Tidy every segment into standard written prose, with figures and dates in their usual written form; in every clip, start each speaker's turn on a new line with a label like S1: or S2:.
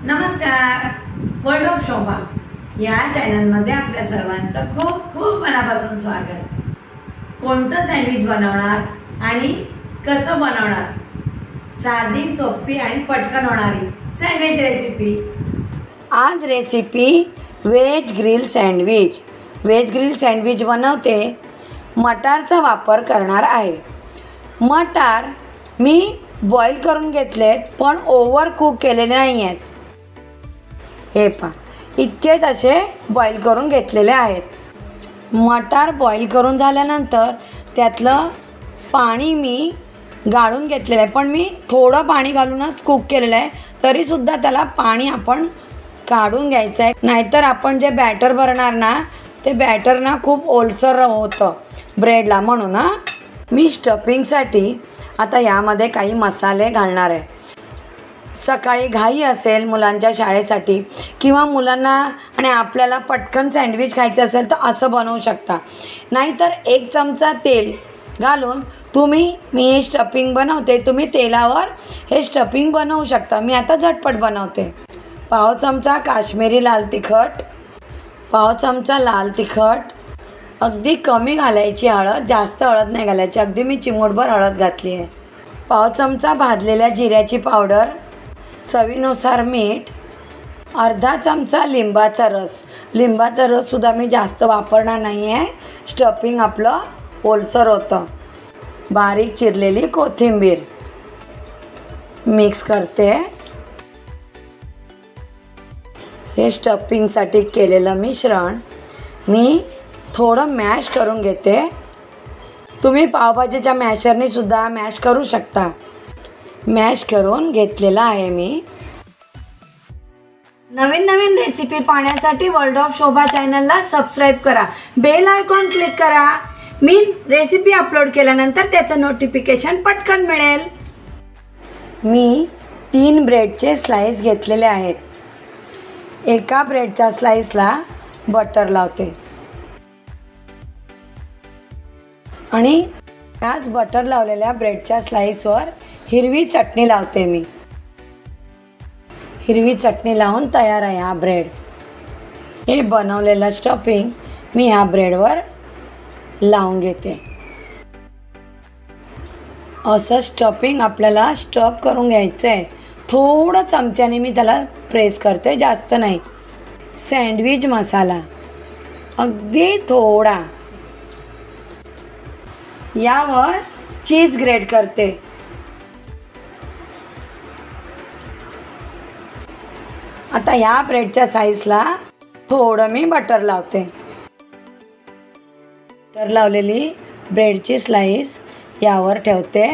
S1: नमस्कार, world of शोभा या चॅनलमध्ये आपल्या सर्वांचं खूप खूप मनापासून स्वागत. कोणतं सँडविच बनवणार आणि कसं बनवणार, साधी सोपी आणि पटकन होणारी सँडविच रेसिपी. आज recipe veg grill sandwich. Veg grill sandwich बनवते. मटारचा वापर करणार आहे. मटार मी बॉईल करून घेतलेत, पण ओव्हर कुक केलेले नाही आहेत. हे पहा, इतकेच असे बॉईल करून घेतलेले आहेत. मटार बॉईल करून झाल्यानंतर त्यातलं पाणी मी गाळून घेतलेलं आहे, पण मी थोडं पाणी घालूनच कुक केलेलं आहे. तरीसुद्धा त्याला पाणी आपण काढून घ्यायचं आहे, नाहीतर आपण जे बॅटर भरणार ना, ते बॅटर ना खूप ओलसर होतं ब्रेडला. म्हणून मी स्टफिंगसाठी आता यामध्ये काही मसाले घालणार आहे. सकाळी घाई असेल मुलांच्या शाळेसाठी किंवा मुलांना आणि आपल्याला पटकन सँडविच खायचं असेल तर असं बनवू शकता. नाहीतर 1 चमचा तेल घालून मी हे स्टफिंग बनवते. तुम्ही तेलावर हे स्टफिंग बनवू शकता. मी आता झटपट बनवते. पाव चमचा काश्मीरी लाल तिखट, पाव चमचा लाल तिखट, अगदी कमी घालायची हळद, जास्त हळद नाही घालायची. अगदी मी चिमूटभर हळद घातली आहे. पाव चमचा भाजलेल्या जिऱ्याची पावडर, चवीनुसार मीठ, अर्धा चमचा लिंबाचा रस. लिंबाचा रससुद्धा मी जास्त वापरणार नाही आहे, स्टफिंग आपलं ओलसर होतं. बारीक चिरलेली कोथिंबीर मिक्स करते. हे स्टफिंगसाठी केलेलं मिश्रण मी थोडं मॅश करून घेते. तुम्ही पावभाजीच्या मॅशरने सुद्धा मॅश करू शकता. मॅश करून घेतलेला आहे मी. नवीन नवीन रेसिपी पाहण्यासाठी वर्ल्ड ऑफ शोभा चॅनलला सबस्क्राईब करा. बेल आयकॉन क्लिक करा. मी रेसिपी अपलोड केल्यानंतर त्याचं नोटिफिकेशन पटकन मिळेल. मी 3 ब्रेडचे स्लाइस घेतलेले आहेत. एका ब्रेडच्या स्लाइसला बटर लावते आणि त्याच बटर लावलेल्या ब्रेडच्या स्लाइसवर हिरवी चटणी लावते. मी हिरवी चटणी लावून तयार आहे हा ब्रेड. हे बनवलेलं स्टफिंग मी ह्या ब्रेडवर लावून घेते. असं स्टफिंग आपल्याला स्टफ करून घ्यायचं आहे. थोडं चमच्याने मी त्याला प्रेस करते, जास्त नाही. सँडविच मसाला अगदी थोडा. यावर चीज ग्रेट करते. आता या ब्रेडच्या साईजला थोडं मी बटर लावते. बटर लावलेली ब्रेडची स्लाइस यावर ठेवते.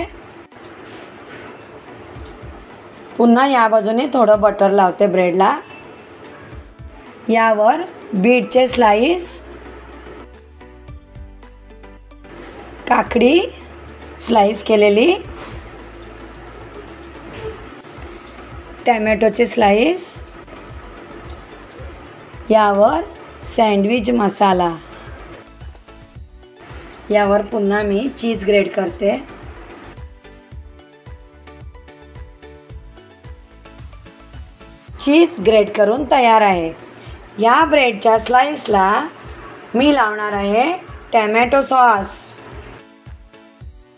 S1: पुन्हा या बाजूने थोडं बटर लावते ब्रेडला. यावर बीटचे स्लाइस, काकडी स्लाइस केलेली, टॅमॅटोची स्लाइस, यावर सँडविच मसाला, यावर पुन्हा मी चीज ग्रेट करते. चीज ग्रेट करून तयार आहे. या ब्रेडच्या स्लाइसला मी लावणार आहे टॅमॅटो सॉस.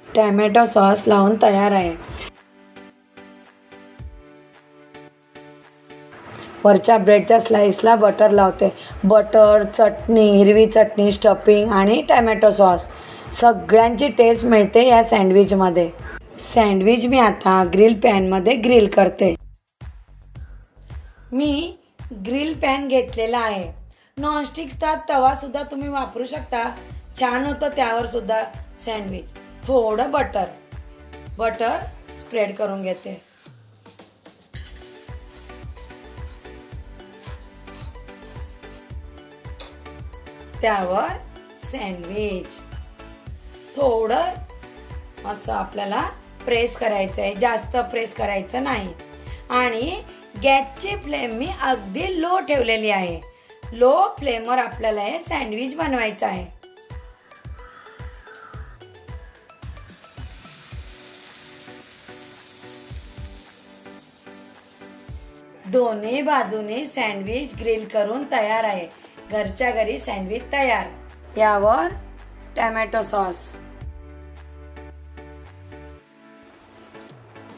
S1: टॅमॅटो सॉस लावून तयार आहे. वरच्या ब्रेडच्या स्लाइसला बटर लावते. बटर, चटणी, हिरवी चटणी, स्टफिंग आणि टॅमॅटो सॉस सगळ्यांची टेस्ट मिळते या सँडविचमध्ये. सँडविच मी आता ग्रिल पॅनमध्ये ग्रिल करते. मी ग्रिल पॅन घेतलेला आहे. नॉनस्टिकचा तवासुद्धा तुम्ही वापरू शकता, छान होतं त्यावर सुद्धा सँडविच. थोडं बटर स्प्रेड करून घेते. त्यावर सँडविच थोडं असं आपल्याला प्रेस करायचं आहे, जास्त प्रेस करायचं नाही. आणि गॅसची फ्लेम मी अगदी लो ठेवलेली आहे. लो फ्लेमवर आपल्याला हे सँडविच बनवायचं आहे. दोन्ही बाजूने सँडविच ग्रिल करून तयार आहे. घरच्या घरी सँडविच तयार. यावर टोमॅटो सॉस,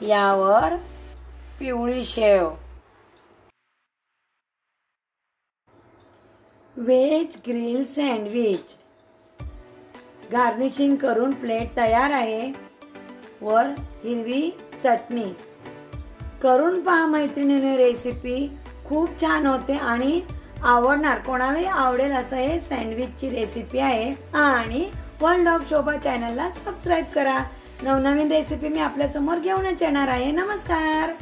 S1: यावर पिवळी शेव. व्हेज ग्रिल सँडविच गार्निशिंग करून प्लेट तयार आहे. वर हिरवी चटणी. करून पहा मैत्रिणीने रेसिपी, खूप छान होते आणि आवडणार, कोणालाही आवडेल असं हे सँडविचची रेसिपी आहे. आणि वर्ल्ड ऑफ शोभा चॅनलला सबस्क्राईब करा. नवनवीन रेसिपी मी आपल्या समोर घेऊनच येणार आहे. नमस्कार.